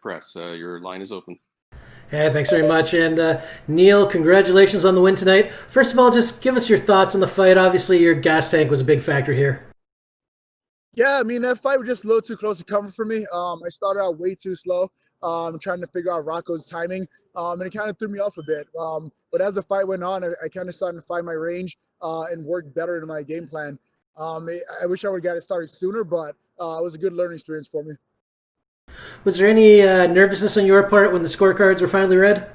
Press. Your line is open. Hey, thanks very much. And Neil, congratulations on the win tonight. First of all, just give us your thoughts on the fight. Obviously, your gas tank was a big factor here. Yeah, I mean that fight was just a little too close to cover for me. I started out way too slow, trying to figure out Rocco's timing, and it kind of threw me off a bit. But as the fight went on, I kind of started to find my range and work better in my game plan. I wish I would have got it started sooner, but it was a good learning experience for me. Was there any nervousness on your part when the scorecards were finally read?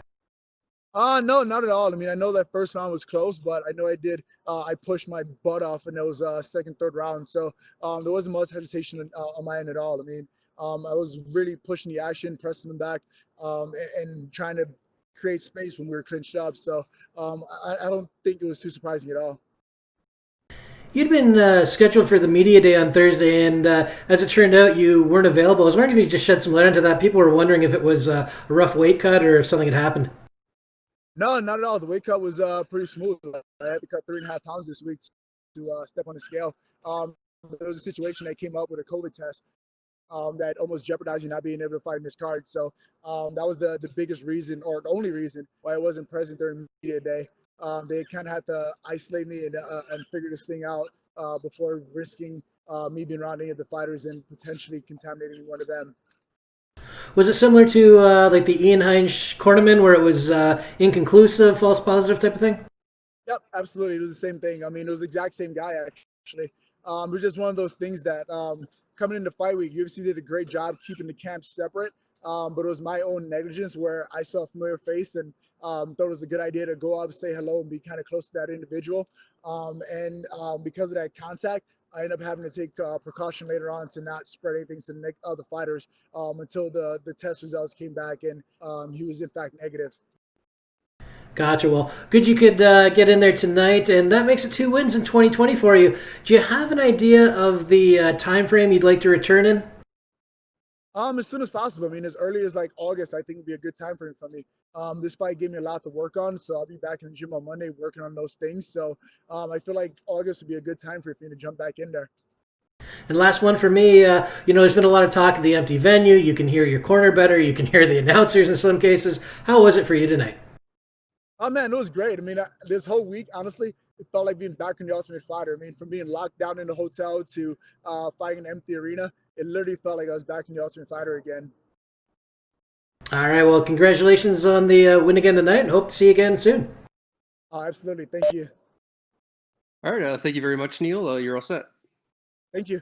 No, not at all. I mean, I know that first round was close, but I know I did. I pushed my butt off in those second, third round. So there wasn't much hesitation on my end at all. I mean, I was really pushing the action, pressing them back, and trying to create space when we were clinched up. So I don't think it was too surprising at all. You'd been scheduled for the media day on Thursday, and as it turned out, you weren't available. I was wondering if you could just shed some light into that. People were wondering if it was a rough weight cut or if something had happened. No, not at all. The weight cut was pretty smooth. I had to cut 3.5 pounds this week to step on the scale. There was a situation that came up with a COVID test that almost jeopardized you not being able to fight in this card. So that was the biggest reason, or the only reason, why I wasn't present during media day. They kind of had to isolate me and figure this thing out before risking me being around any of the fighters and potentially contaminating one of them. Was it similar to like the Ian Heinisch cornerman, where it was inconclusive, false positive type of thing? Yep, absolutely. It was the same thing. I mean, it was the exact same guy, actually. It was just one of those things that coming into fight week, UFC did a great job keeping the camps separate. But it was my own negligence where I saw a familiar face and thought it was a good idea to go up, say hello, and be kind of close to that individual. Because of that contact, I ended up having to take precaution later on to not spread anything to the other fighters until the test results came back and he was in fact negative. Gotcha. Well, good you could get in there tonight, and that makes it 2 wins in 2020 for you. Do you have an idea of the time frame you'd like to return in? As soon as possible. I mean, as early as like August, I think would be a good time frame for me. This fight gave me a lot to work on, so I'll be back in the gym on Monday working on those things. So I feel like August would be a good time for me to jump back in there. And last one for me, there's been a lot of talk of the empty venue. You can hear your corner better. You can hear the announcers in some cases. How was it for you tonight? Oh man, it was great. I mean, this whole week, honestly, it felt like being back in the Ultimate Fighter. I mean, from being locked down in the hotel to fighting an empty arena, it literally felt like I was back in the Ultimate Fighter again. All right. Well, congratulations on the win again tonight, and hope to see you again soon. Absolutely. Thank you. All right. Thank you very much, Neil. You're all set. Thank you.